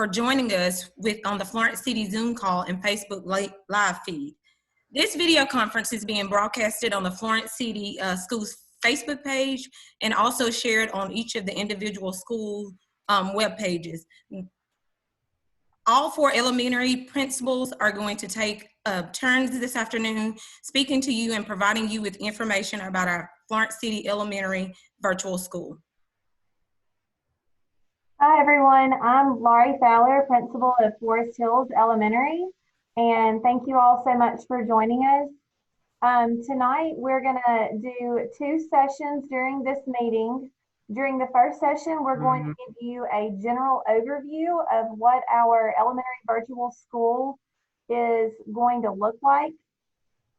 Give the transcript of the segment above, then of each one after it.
for joining us on the Florence City Zoom call and Facebook live feed. This video conference is being broadcasted on the Florence City Schools Facebook page and also shared on each of the individual school web pages. All 4 elementary principals are going to take turns this afternoon speaking to you and providing you with information about our Florence City Elementary virtual school. Hi everyone, I'm Laurie Fowler, principal of Forest Hills Elementary, and thank you all so much for joining us. Tonight we're going to do 2 sessions during this meeting. During the first session, we're going to give you a general overview of what our elementary virtual school is going to look like.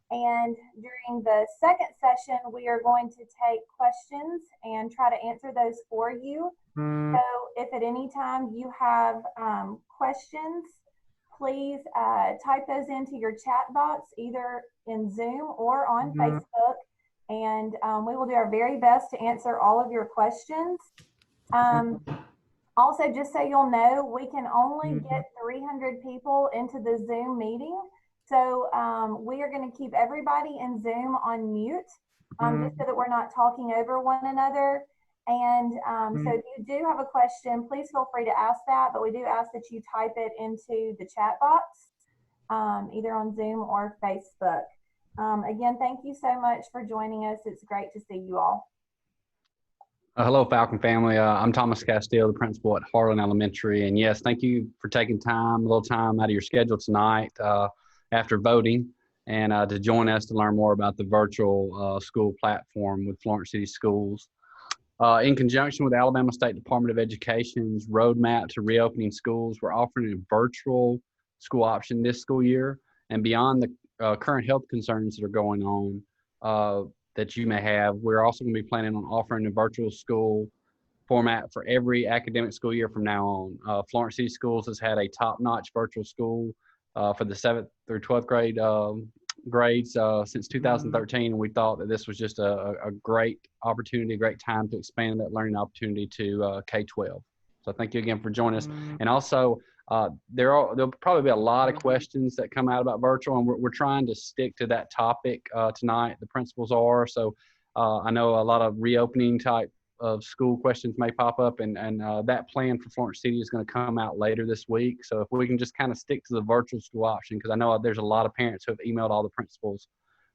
And during the second session, we are going to take questions and try to answer those for you. So if at any time you have questions, please type those into your chat box, either in Zoom or on Facebook. And we will do our very best to answer all of your questions. Also, just so you'll know, we can only get 300 people into the Zoom meeting. So we are going to keep everybody in Zoom on mute, just so that we're not talking over one another. And so if you do have a question, please feel free to ask that, but we do ask that you type it into the chat box, either on Zoom or Facebook. Again, thank you so much for joining us. It's great to see you all. Hello, Falcon family. I'm Thomas Castile, the principal at Harlan Elementary. And yes, thank you for taking a little time out of your schedule tonight after voting and to join us to learn more about the virtual school platform with Florence City Schools. In conjunction with Alabama State Department of Education's roadmap to reopening schools, we're offering a virtual school option this school year. And beyond the current health concerns that are going on that you may have, we're also going to be planning on offering a virtual school format for every academic school year from now on. Florence City Schools has had a top-notch virtual school for the 7th through 12th grade grades since 2013, and we thought that this was just a great opportunity, a great time to expand that learning opportunity to K-12. So thank you again for joining us. And also, there'll probably be a lot of questions that come out about virtual, and we're trying to stick to that topic tonight. The principals are. So I know a lot of reopening type of school questions may pop up, and that plan for Florence City is going to come out later this week. So if we can just kind of stick to the virtual school option, because I know there's a lot of parents who have emailed all the principals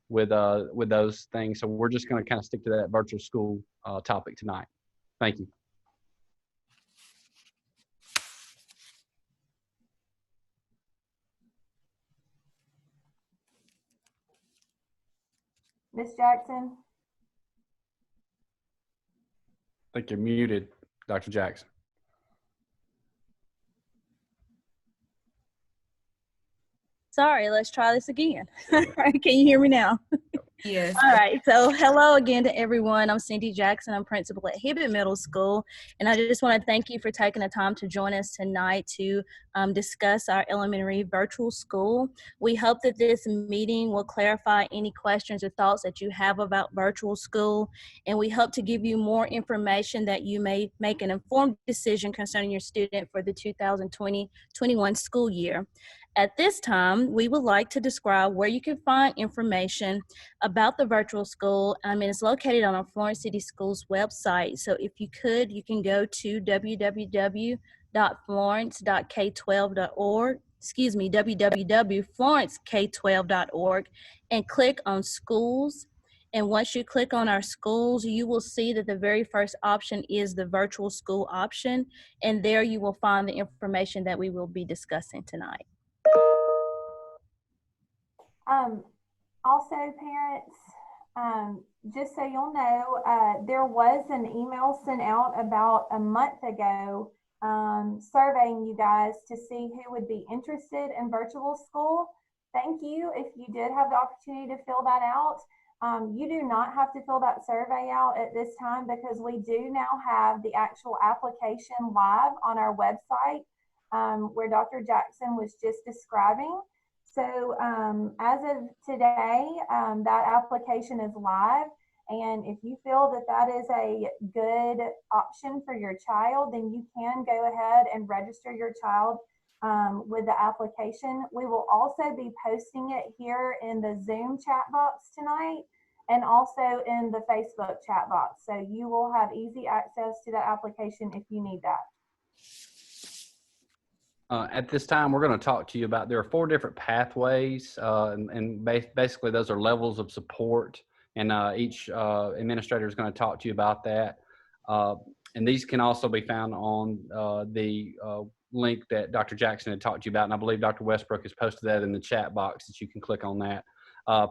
with those things. So we're just going to kind of stick to that virtual school topic tonight. Thank you. Ms. Jackson? I think you're muted, Dr. Jackson. Sorry, let's try this again. Can you hear me now? Yes. All right. So hello again to everyone. I'm Cindy Jackson. I'm principal at Hibbett Middle School. And I just want to thank you for taking the time to join us tonight to discuss our elementary virtual school. We hope that this meeting will clarify any questions or thoughts that you have about virtual school. And we hope to give you more information that you may make an informed decision concerning your student for the 2020-21 school year. At this time, we would like to describe where you can find information about the virtual school. It's located on our Florence City Schools website. So if you could, you can go to www.florence.k12.org, www.florencek12.org, and click on schools. And once you click on our schools, you will see that the very first option is the virtual school option. And there you will find the information that we will be discussing tonight. Also, parents, just so you'll know, there was an email sent out about a month ago surveying you guys to see who would be interested in virtual school. Thank you if you did have the opportunity to fill that out. You do not have to fill that survey out at this time because we do now have the actual application live on our website where Dr. Jackson was just describing. So as of today, that application is live, And if you feel that that is a good option for your child, then you can go ahead and register your child with the application. We will also be posting it here in the Zoom chat box tonight and also in the Facebook chat box. So you will have easy access to the application if you need that. At this time, we're going to talk to you about, there are 4 different pathways, and basically those are levels of support, and each administrator is going to talk to you about that. And these can also be found on the link that Dr. Jackson had talked to you about, and I believe Dr. Westbrook has posted that in the chat box that you can click on that.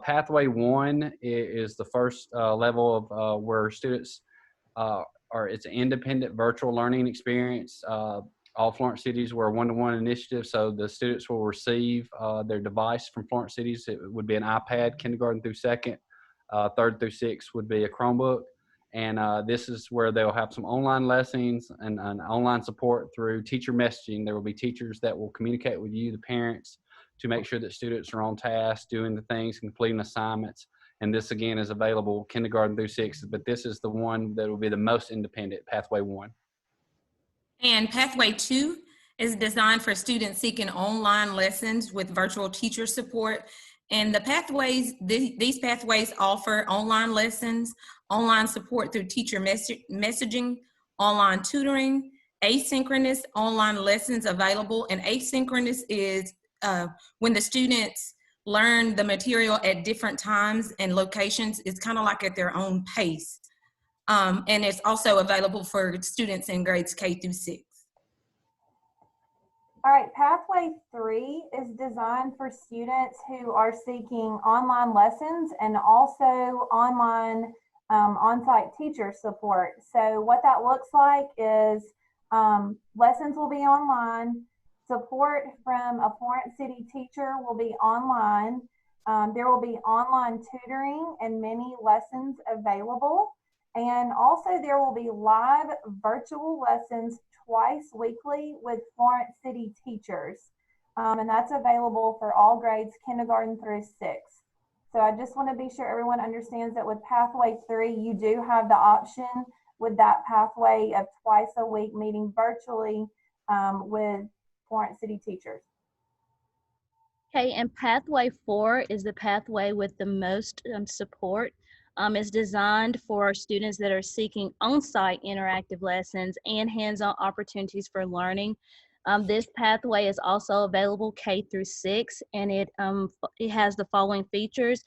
Pathway 1 is the first level of where students it's an independent virtual learning experience. All Florence Cities were a one-to-one initiative, so the students will receive their device from Florence Cities. It would be an iPad, kindergarten through 2nd, 3rd through 6th would be a Chromebook. And this is where they'll have some online lessons and online support through teacher messaging. There will be teachers that will communicate with you, the parents, to make sure that students are on task, doing the things, completing assignments. And this, again, is available kindergarten through 6th, but this is the one that will be the most independent, Pathway 1. And Pathway 2 is designed for students seeking online lessons with virtual teacher support. And the pathways, these pathways offer online lessons, online support through teacher messaging, online tutoring, asynchronous online lessons available. And asynchronous is when the students learn the material at different times and locations. It's kind of like at their own pace. And it's also available for students in grades K through 6. All right, Pathway 3 is designed for students who are seeking online lessons and also online on-site teacher support. So what that looks like is lessons will be online, support from a Florence City teacher will be online, there will be online tutoring and many lessons available. And also there will be live virtual lessons twice weekly with Florence City teachers. And that's available for all grades kindergarten through 6th. So I just want to be sure everyone understands that with Pathway 3, you do have the option with that pathway of twice a week meeting virtually with Florence City teachers. Okay, and Pathway 4 is the pathway with the most support. It's designed for students that are seeking on-site interactive lessons and hands-on opportunities for learning. This pathway is also available K through 6, and it has the following features.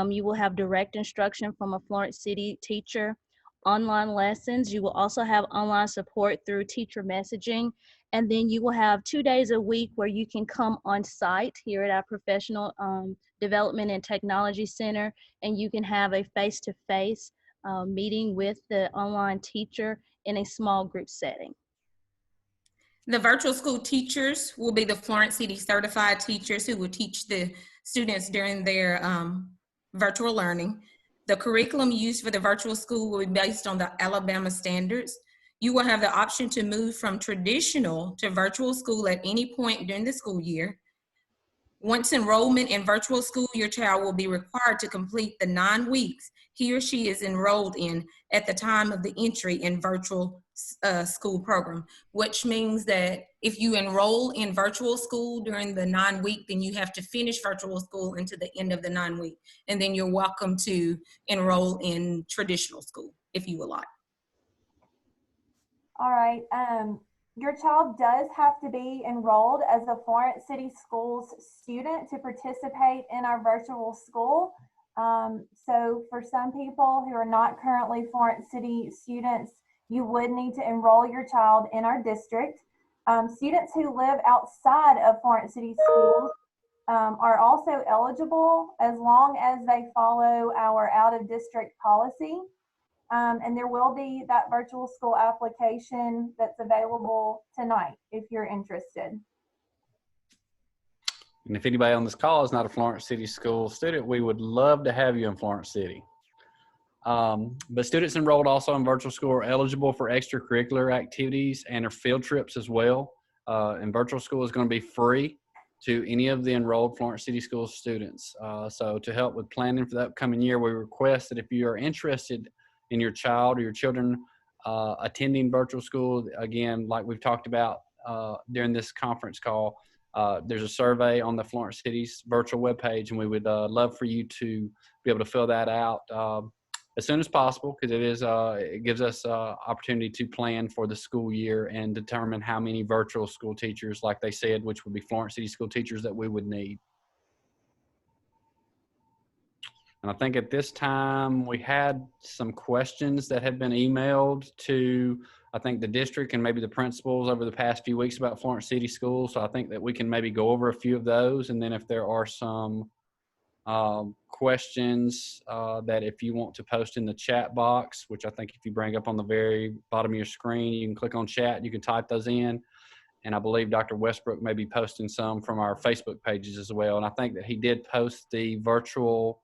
You will have direct instruction from a Florence City teacher, online lessons. You will also have online support through teacher messaging. And then you will have 2 days a week where you can come on site here at our Professional Development and Technology Center, and you can have a face-to-face meeting with the online teacher in a small group setting. The virtual school teachers will be the Florence City certified teachers who will teach the students during their virtual learning. The curriculum used for the virtual school will be based on the Alabama standards. You will have the option to move from traditional to virtual school at any point during the school year. Once enrollment in virtual school, your child will be required to complete the 9 weeks he or she is enrolled in at the time of the entry in virtual school program, which means that if you enroll in virtual school during the 9 week, then you have to finish virtual school until the end of the 9 week. And then you're welcome to enroll in traditional school if you would like. All right, your child does have to be enrolled as a Florence City Schools student to participate in our virtual school. So for some people who are not currently Florence City students, you would need to enroll your child in our district. Students who live outside of Florence City Schools are also eligible as long as they follow our out-of-district policy. And there will be that virtual school application that's available tonight if you're interested. And if anybody on this call is not a Florence City School student, we would love to have you in Florence City. But students enrolled also in virtual school are eligible for extracurricular activities and their field trips as well. And virtual school is going to be free. to any of the enrolled Florence City Schools students. So to help with planning for the upcoming year, we request that if you are interested in your child or your children attending virtual school, again, like we've talked about during this conference call, there's a survey on the Florence City's virtual webpage, and we would love for you to be able to fill that out as soon as possible, because it gives us opportunity to plan for the school year and determine how many virtual school teachers, like they said, which would be Florence City school teachers, that we would need. And I think at this time we had some questions that had been emailed to, I think, the district and maybe the principals over the past few weeks about Florence City Schools. So I think that we can maybe go over a few of those. And then if there are some questions that if you want to post in the chat box, which I think if you bring up on the very bottom of your screen, you can click on chat, you can type those in. And I believe Dr. Westbrook may be posting some from our Facebook pages as well. And I think that he did post the virtual,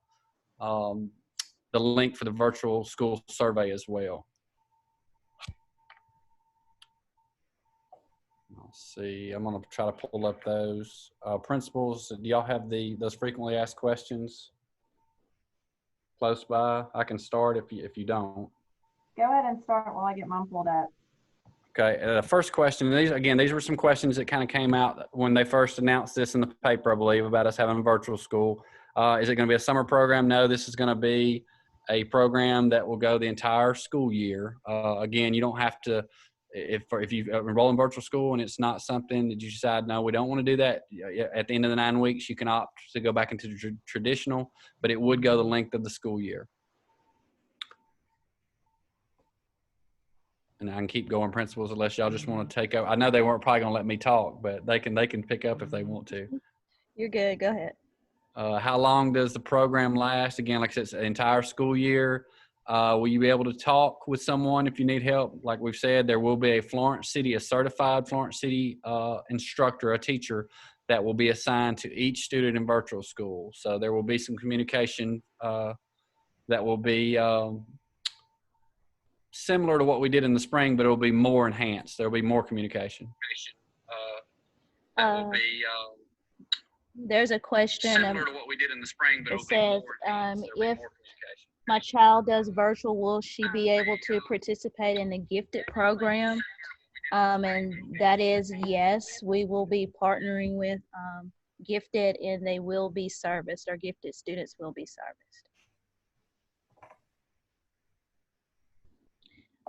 the link for the virtual school survey as well. Let's see, I'm going to try to pull up those. Principals, do y'all have those frequently asked questions close by? I can start if you don't. Go ahead and start while I get mine pulled up. Okay, the first question, these were some questions that kind of came out when they first announced this in the paper, I believe, about us having a virtual school. Is it going to be a summer program? No, this is going to be a program that will go the entire school year. Again, you don't have to, if you enroll in virtual school and it's not something that you decide, no, we don't want to do that, at the end of the 9 weeks, you can opt to go back into traditional, but it would go the length of the school year. And I can keep going, principals, unless y'all just want to take over. I know they weren't probably going to let me talk, but they can pick up if they want to. You're good. Go ahead. How long does the program last? Again, like I said, it's an entire school year. Will you be able to talk with someone if you need help? Like we've said, there will be a certified Florence City instructor, a teacher that will be assigned to each student in virtual school. So there will be some communication that will be similar to what we did in the spring, but it will be more enhanced. There will be more communication. That will be there's a question similar to what we did in the spring, but it says, if my child does virtual, will she be able to participate in the gifted program? And that is yes, we will be partnering with gifted, and they will be serviced. Our gifted students will be serviced.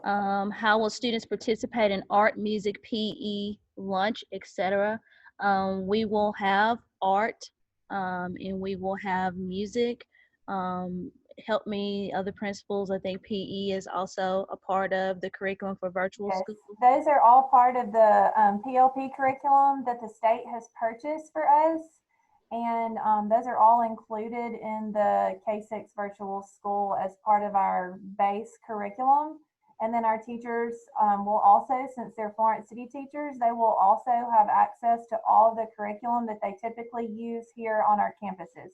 How will students participate in art, music, PE, lunch, etc.? We will have art and we will have music. Help me, other principals, I think PE is also a part of the curriculum for virtual school. Those are all part of the PLP curriculum that the state has purchased for us. And those are all included in the K-6 virtual school as part of our base curriculum. And then our teachers will also, since they're Florence City teachers, they will also have access to all of the curriculum that they typically use here on our campuses.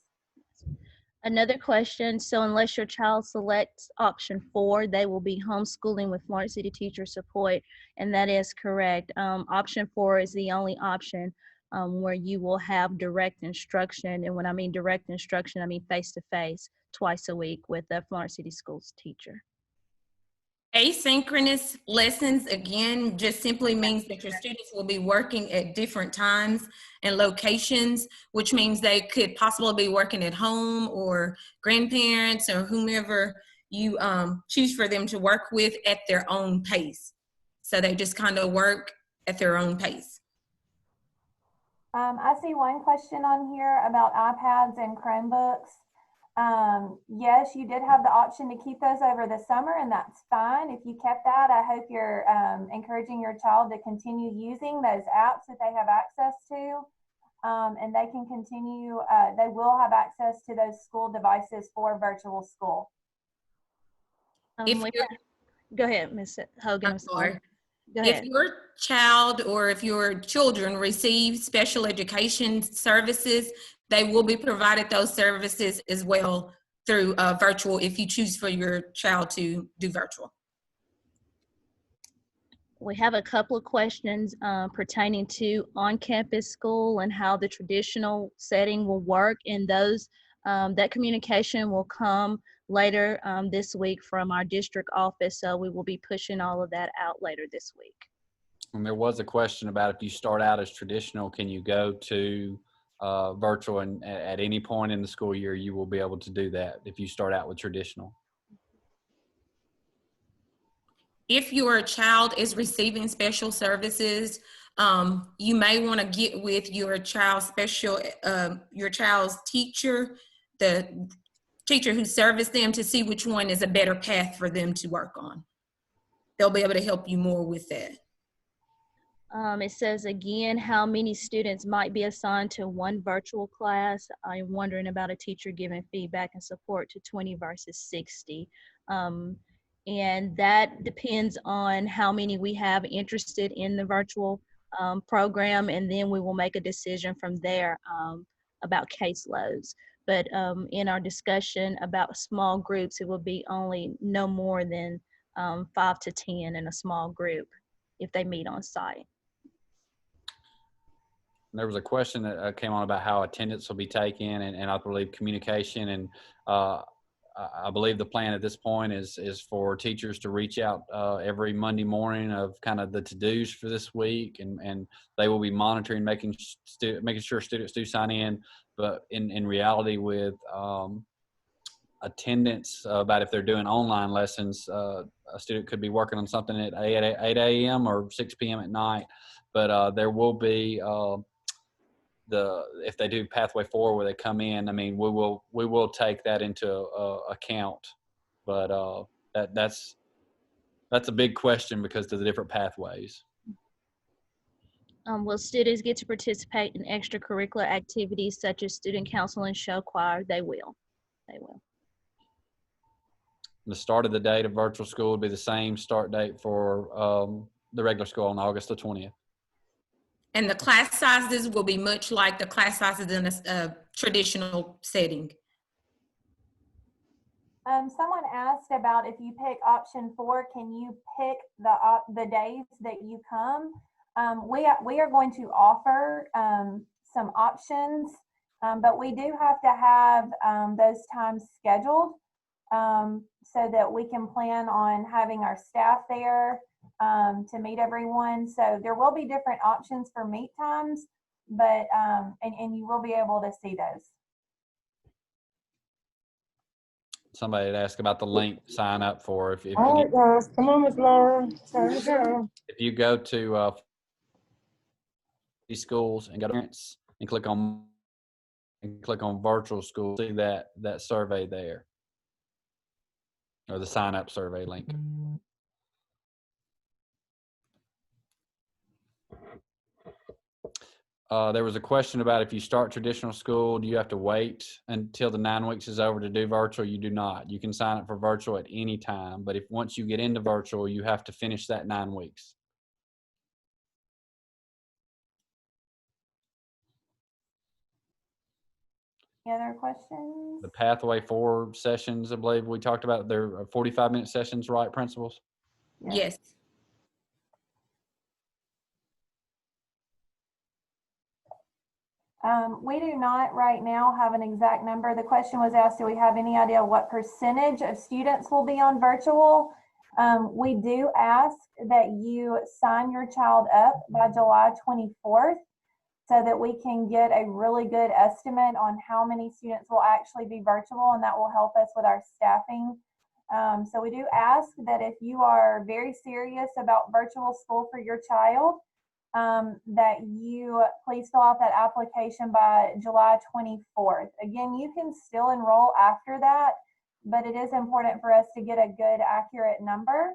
Another question, so unless your child selects option 4, they will be homeschooling with Florence City teacher support, and that is correct. Option 4 is the only option where you will have direct instruction, and when I mean direct instruction, I mean face-to-face, twice a week with the Florence City Schools teacher. Asynchronous lessons, again, just simply means that your students will be working at different times and locations, which means they could possibly be working at home or grandparents or whomever you choose for them to work with at their own pace. So they just kind of work at their own pace. I see one question on here about iPads and Chromebooks. Yes, you did have the option to keep those over the summer, and that's fine. If you kept that, I hope you're encouraging your child to continue using those apps that they have access to, and they can continue, they will have access to those school devices for virtual school. Go ahead, Ms. Hogan. I'm sorry. Go ahead. If your child or if your children receive special education services, they will be provided those services as well through virtual if you choose for your child to do virtual. We have a couple of questions pertaining to on-campus school and how the traditional setting will work, and those that communication will come later this week from our district office, so we will be pushing all of that out later this week. And there was a question about if you start out as traditional, can you go to virtual, and at any point in the school year you will be able to do that if you start out with traditional. If your child is receiving special services, you may want to get with your child's teacher, the teacher who serviced them, to see which one is a better path for them to work on. They'll be able to help you more with that. It says again, how many students might be assigned to one virtual class? I'm wondering about a teacher giving feedback and support to 20 versus 60. And that depends on how many we have interested in the virtual program, and then we will make a decision from there about caseloads. But in our discussion about small groups, it will be only no more than 5 to 10 in a small group if they meet on site. There was a question that came on about how attendance will be taken, and I believe communication, and I believe the plan at this point is for teachers to reach out every Monday morning of kind of the to-dos for this week, and they will be monitoring, making sure students do sign in. But in reality, with attendance, about if they're doing online lessons, a student could be working on something at 8 a.m. or 6 p.m. at night. But there will be if they do pathway forward where they come in, I mean, we will take that into account. But that's a big question because of the different pathways. Will students get to participate in extracurricular activities such as student council and show choir? They will. They will. The start of the date of virtual school would be the same start date for the regular school on August the 20th. And the class sizes will be much like the class sizes in a traditional setting. Someone asked about if you pick option 4, can you pick the days that you come? We are going to offer some options, but we do have to have those times scheduled so that we can plan on having our staff there to meet everyone. So there will be different options for meet times, but and you will be able to see those. Somebody had asked about the link to sign up for. All right, guys, come on, Miss Laura. Time to go. If you go to these schools and go to parents and click on virtual school, see that survey there, or the sign up survey link. There was a question about if you start traditional school, do you have to wait until the 9 weeks is over to do virtual? You do not. You can sign up for virtual at any time, but once you get into virtual, you have to finish that 9 weeks. Any other questions? The pathway 4 sessions, I believe we talked about, they're 45-minute sessions, right, principals? Yes. We do not right now have an exact number. The question was asked, do we have any idea what percentage of students will be on virtual? We do ask that you sign your child up by July 24th so that we can get a really good estimate on how many students will actually be virtual, and that will help us with our staffing. So we do ask that if you are very serious about virtual school for your child, that you please fill out that application by July 24th. Again, you can still enroll after that, but it is important for us to get a good, accurate number.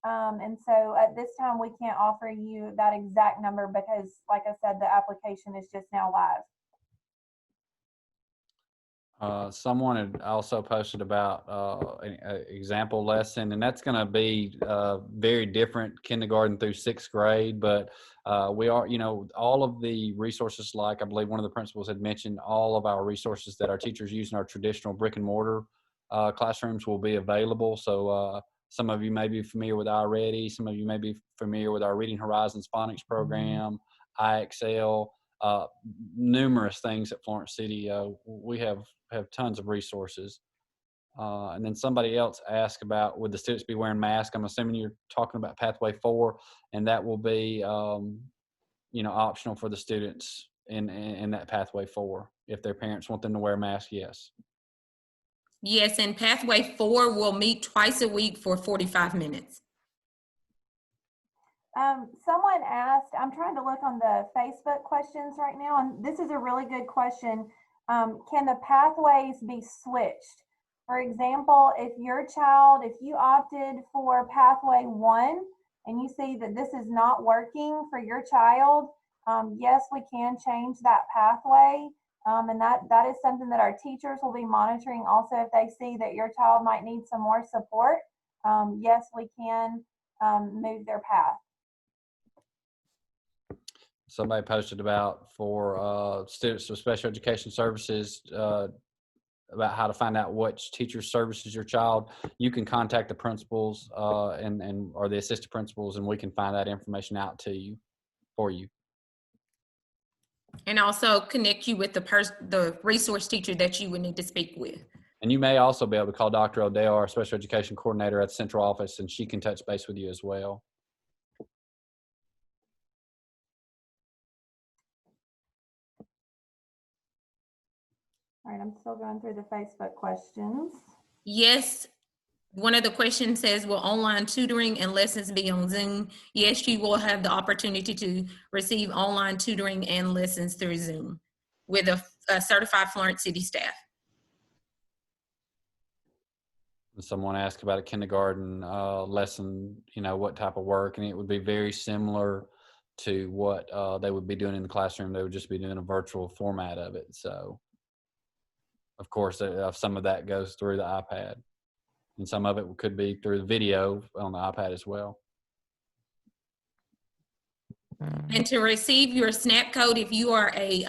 And so at this time, we can't offer you that exact number because, like I said, the application is just now live. Someone had also posted about an example lesson, and that's going to be very different kindergarten through 6th grade, but we are, all of the resources, like I believe one of the principals had mentioned, all of our resources that our teachers use in our traditional brick and mortar classrooms will be available. So Some of you may be familiar with iReady. Some of you may be familiar with our Reading Horizons Phonics program, IXL, numerous things at Florence City. We have tons of resources. And then somebody else asked about, would the students be wearing masks? I'm assuming you're talking about Pathway 4, and that will be, optional for the students in that Pathway 4. If their parents want them to wear a mask, yes. Yes, and Pathway 4 will meet twice a week for 45 minutes. Someone asked, I'm trying to look on the Facebook questions right now, and this is a really good question. Can the pathways be switched? For example, if you opted for Pathway 1 and you see that this is not working for your child, yes, we can change that pathway. And that is something that our teachers will be monitoring. Also, if they see that your child might need some more support, yes, we can move their path. Somebody posted about for students with special education services about how to find out which teacher services your child. You can contact the principals or the assistant principals, and we can find that information out to you for you. And also connect you with the resource teacher that you would need to speak with. And you may also be able to call Dr. Odell, our special education coordinator at the central office, and she can touch base with you as well. All right, I'm still going through the Facebook questions. Yes, one of the questions says, will online tutoring and lessons be on Zoom? Yes, you will have the opportunity to receive online tutoring and lessons through Zoom with a certified Florence City staff. Someone asked about a kindergarten lesson, what type of work, and it would be very similar to what they would be doing in the classroom. They would just be doing a virtual format of it. So, of course, some of that goes through the iPad, and some of it could be through the video on the iPad as well. And to receive your SNAP code, if you are a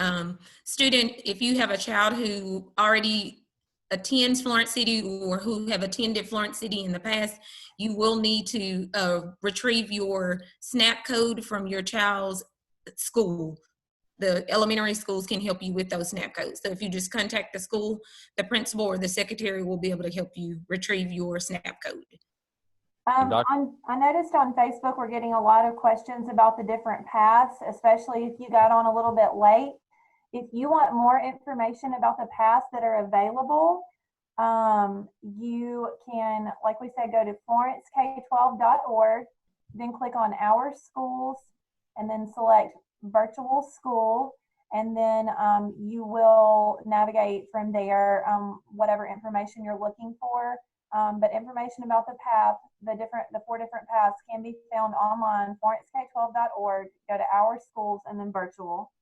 student, if you have a child who already attends Florence City or who have attended Florence City in the past, you will need to retrieve your SNAP code from your child's school. The elementary schools can help you with those SNAP codes. So if you just contact the school, the principal or the secretary will be able to help you retrieve your SNAP code. I noticed on Facebook we're getting a lot of questions about the different paths, especially if you got on a little bit late. If you want more information about the paths that are available, you can, like we said, go to florencek12.org, then click on Our Schools, and then select Virtual School, and then you will navigate from there, whatever information you're looking for. But information about the path, the 4 different paths can be found online, florencek12.org, go to Our Schools, and then Virtual.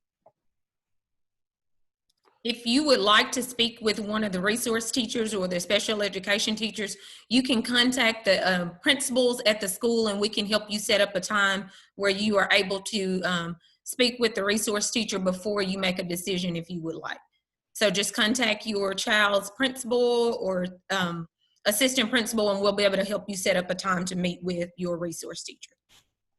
If you would like to speak with one of the resource teachers or the special education teachers, you can contact the principals at the school, and we can help you set up a time where you are able to speak with the resource teacher before you make a decision if you would like. So just contact your child's principal or assistant principal, and we'll be able to help you set up a time to meet with your resource teacher.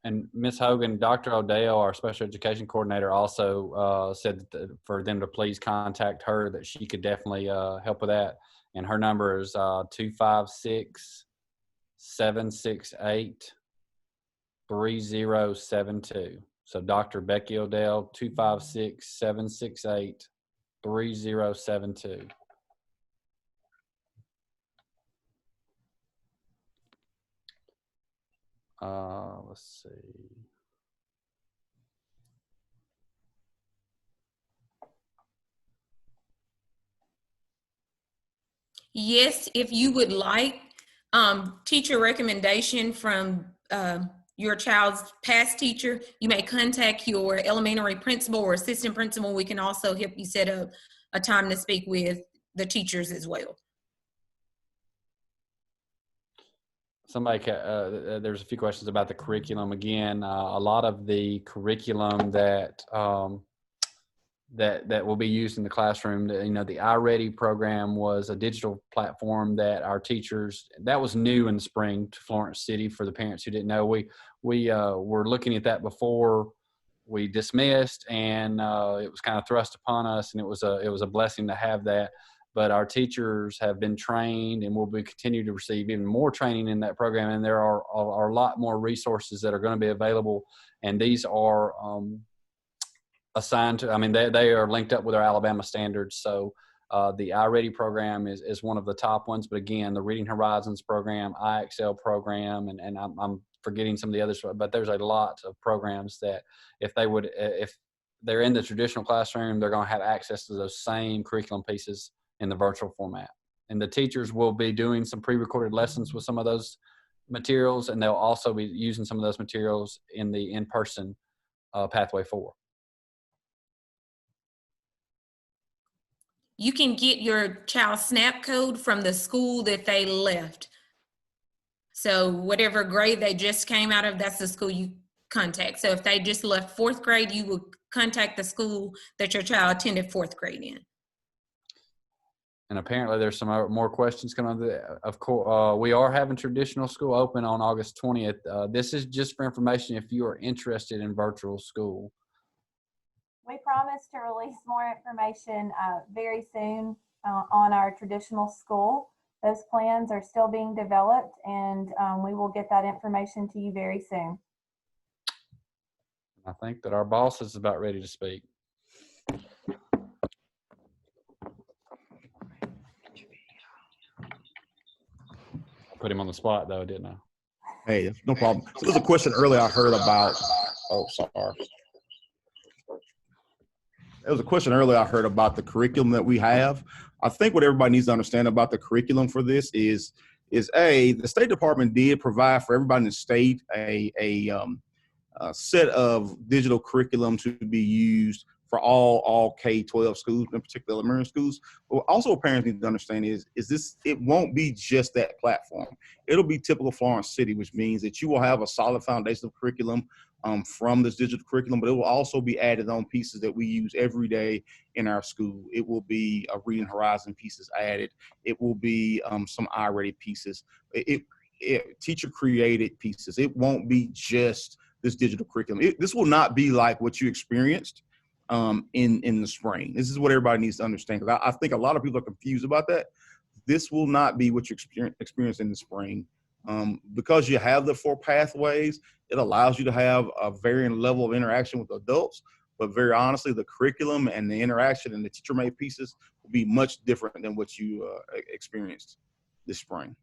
And Ms. Hogan, Dr. Odell, our special education coordinator, also said that for them to please contact her, that she could definitely help with that. And her number is 256-768-3072. So Dr. Becky Odell, 256-768-3072. Let's see. Yes, if you would like teacher recommendation from your child's past teacher, you may contact your elementary principal or assistant principal. We can also help you set up a time to speak with the teachers as well. There's a few questions about the curriculum. Again, a lot of the curriculum that that will be used in the classroom. You know, the iReady program was a digital platform that our teachers, that was new in the spring to Florence City. For the parents who didn't know, we were looking at that before we dismissed, and it was kind of thrust upon us, and it was a blessing to have that. But our teachers have been trained and will be continue to receive even more training in that program, and there are a lot more resources that are going to be available, and these are assigned to, I mean, they are linked up with our Alabama standards. So the iReady program is one of the top ones. But again, the Reading Horizons program, IXL program, and I'm forgetting some of the others, but there's a lot of programs that if they're in the traditional classroom, they're going to have access to those same curriculum pieces in the virtual format. And the teachers will be doing some pre-recorded lessons with some of those materials, and they'll also be using some of those materials in the in-person Pathway 4. You can get your child's SNAP code from the school that they left. So whatever grade they just came out of, that's the school you contact. So if they just left 4th grade, you will contact the school that your child attended 4th grade in. And apparently there's some more questions coming on. Of course, we are having traditional school open on August 20th. This is just for information if you are interested in virtual school. We promise to release more information very soon on our traditional school. Those plans are still being developed, and we will get that information to you very soon. I think that our boss is about ready to speak. Put him on the spot though, didn't I? Hey, no problem. So there was a question earlier I heard about, oh, sorry. There was a question earlier I heard about the curriculum that we have. I think what everybody needs to understand about the curriculum for this is the State Department did provide for everybody in the state a set of digital curriculum to be used for all K-12 schools, in particular elementary schools. But also parents need to understand is this, it won't be just that platform. It'll be typical Florence City, which means that you will have a solid foundation of curriculum from this digital curriculum, but it will also be added on pieces that we use every day in our school. It will be a Reading Horizon pieces added. It will be some iReady pieces. Teacher created pieces. It won't be just this digital curriculum. This will not be like what you experienced in the spring. This is what everybody needs to understand, because I think a lot of people are confused about that. This will not be what you experience in the spring. Because you have the 4 pathways, it allows you to have a varying level of interaction with adults, but very honestly, the curriculum and the interaction and the teacher-made pieces will be much different than what you experienced this spring.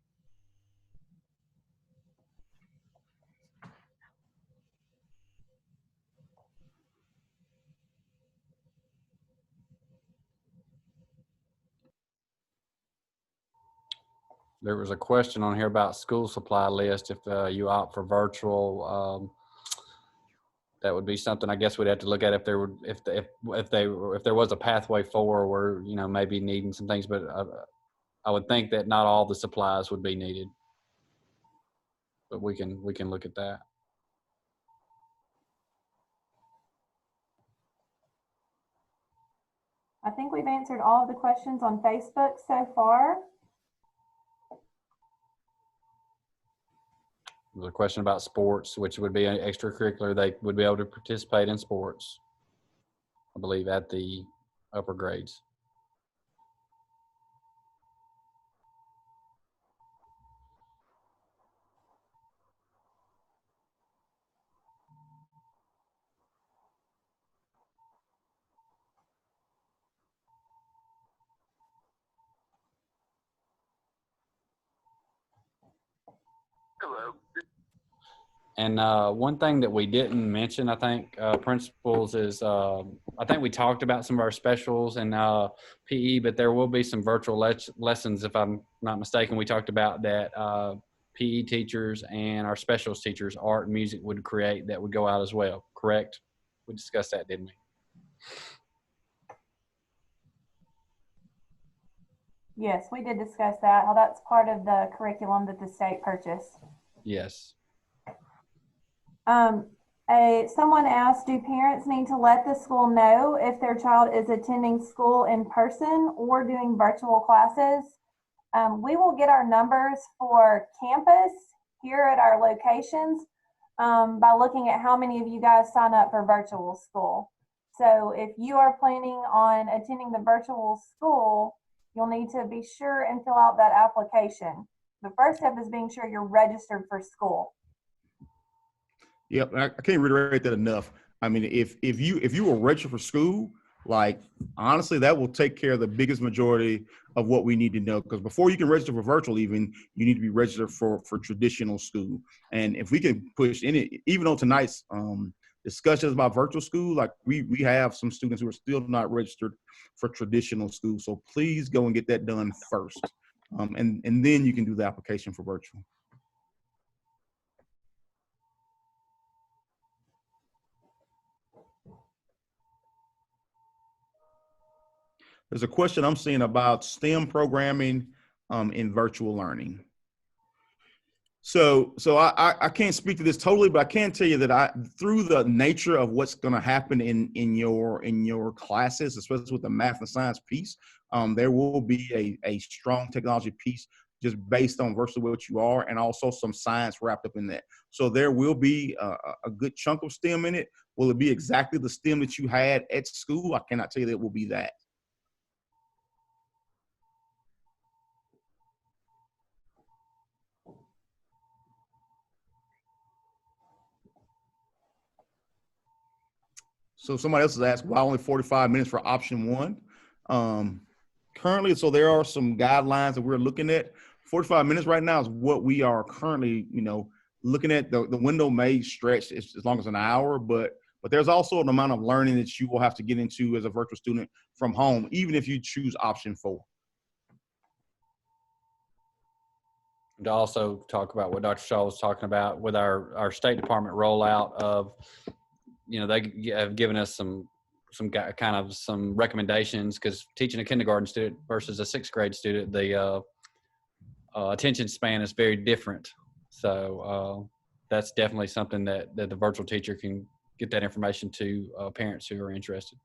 There was a question on here about school supply list. If you opt for virtual, that would be something I guess we'd have to look at if there was a pathway 4 where, you know, maybe needing some things, but I would think that not all the supplies would be needed. But we can look at that. I think we've answered all of the questions on Facebook so far. There's a question about sports, which would be an extracurricular. They would be able to participate in sports, I believe, at the upper grades. Hello. And one thing that we didn't mention, I think, principals, is I think we talked about some of our specials and PE, but there will be some virtual lessons, if I'm not mistaken. We talked about that PE teachers and our specials teachers, art and music, would create that would go out as well, correct? We discussed that, didn't we? Yes, we did discuss that, how that's part of the curriculum that the state purchased. Yes. Someone asked, do parents need to let the school know if their child is attending school in person or doing virtual classes? We will get our numbers for campus here at our locations by looking at how many of you guys sign up for virtual school. So if you are planning on attending the virtual school, you'll need to be sure and fill out that application. The first step is being sure you're registered for school. Yep, I can't reiterate that enough. I mean, if you were registered for school, like honestly, that will take care of the biggest majority of what we need to know. Because before you can register for virtual, even you need to be registered for traditional school. And if we can push in it, even on tonight's discussions about virtual school, like we have some students who are still not registered for traditional school. So please go and get that done first, and then you can do the application for virtual. There's a question I'm seeing about STEM programming in virtual learning. So I can't speak to this totally, but I can tell you that through the nature of what's going to happen in your classes, especially with the math and science piece, there will be a strong technology piece just based on virtually what you are, and also some science wrapped up in that. So there will be a good chunk of STEM in it. Will it be exactly the STEM that you had at school? I cannot tell you that it will be that. So somebody else has asked, why only 45 minutes for option one? Currently, so there are some guidelines that we're looking at. 45 minutes right now is what we are currently, looking at. The window may stretch as long as an hour, but there's also an amount of learning that you will have to get into as a virtual student from home, even if you choose option 4. To also talk about what Dr. Shaw was talking about with our State Department rollout of, they have given us some recommendations, because teaching a kindergarten student versus a 6th grade student, the attention span is very different. So that's definitely something that the virtual teacher can get that information to parents who are interested.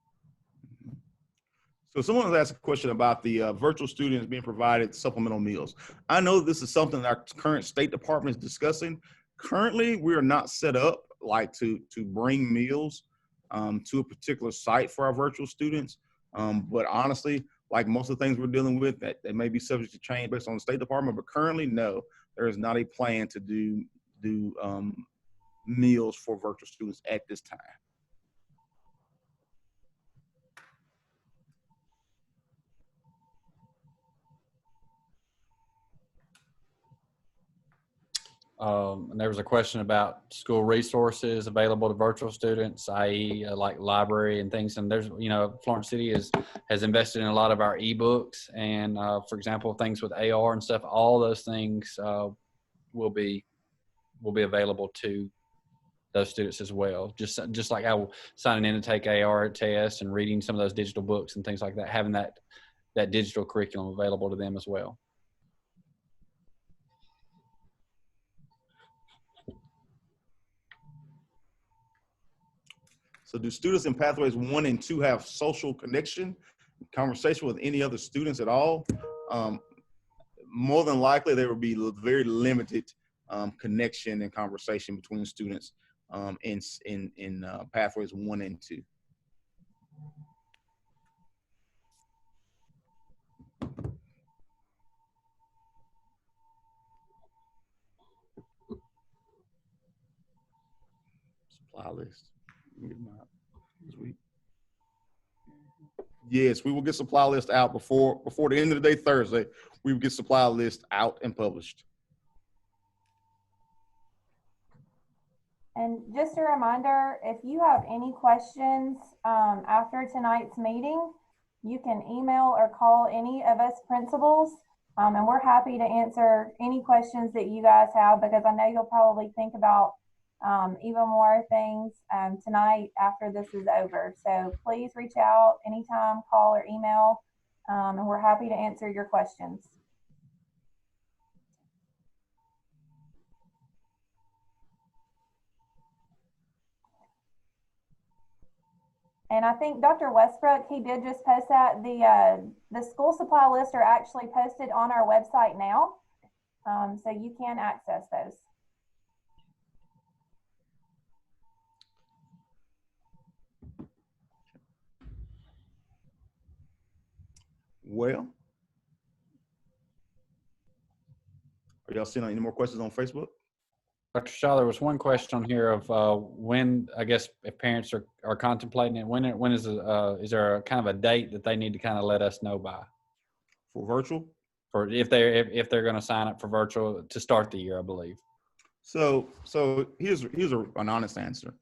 So someone has asked a question about the virtual students being provided supplemental meals. I know this is something that our current State Department is discussing. Currently, we are not set up like to bring meals to a particular site for our virtual students. But honestly, like most of the things we're dealing with, that may be subject to change based on the State Department. But currently, no, there is not a plan to do meals for virtual students at this time. And there was a question about school resources available to virtual students, i.e. Like library and things. And there's, Florence City has invested in a lot of our ebooks, and for example, things with AR and stuff, all those things will be available to those students as well. Just like how signing in to take AR tests and reading some of those digital books and things like that, having that digital curriculum available to them as well. So do students in pathways 1 and 2 have social connection, conversation with any other students at all? More than likely, there will be very limited connection and conversation between students in pathways 1 and 2. Supply list. This week. Yes, we will get supply list out before the end of the day Thursday. We will get supply list out and published. And just a reminder, if you have any questions after tonight's meeting, you can email or call any of us principals, and we're happy to answer any questions that you guys have, because I know you'll probably think about even more things tonight after this is over. So please reach out anytime, call or email, and we're happy to answer your questions. And I think Dr. Westbrook, he did just post that. The school supply lists are actually posted on our website now, so you can access those. Well, are y'all seeing any more questions on Facebook? Dr. Shaw, there was one question on here of when, I guess, if parents are contemplating it, when is there a kind of a date that they need to kind of let us know by? For virtual? For if they're going to sign up for virtual to start the year, I believe. So here's an honest answer.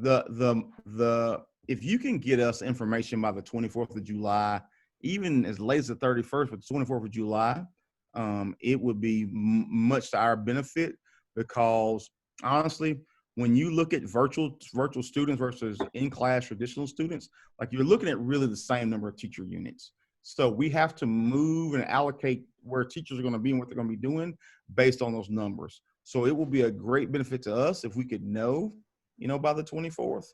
If you can get us information by the 24th of July, even as late as the 31st, but the 24th of July, it would be much to our benefit, because honestly, when you look at virtual students versus in-class traditional students, like you're looking at really the same number of teacher units. So we have to move and allocate where teachers are going to be and what they're going to be doing based on those numbers. So it will be a great benefit to us if we could know, by the 24th.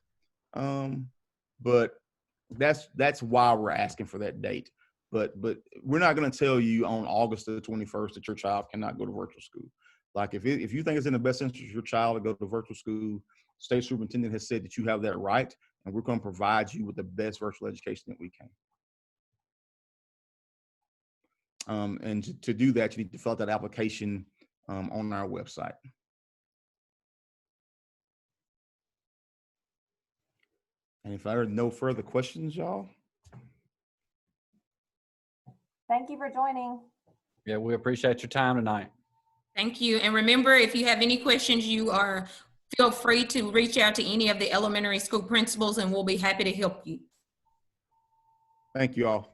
But that's why we're asking for that date. But we're not going to tell you on August the 21st that your child cannot go to virtual school. Like if you think it's in the best interest of your child to go to virtual school, state superintendent has said that you have that right, and we're going to provide you with the best virtual education that we can. And to do that, you need to fill out that application on our website. And if there are no further questions, y'all. Thank you for joining. Yeah, we appreciate your time tonight. Thank you. And remember, if you have any questions, feel free to reach out to any of the elementary school principals, and we'll be happy to help you. Thank you all.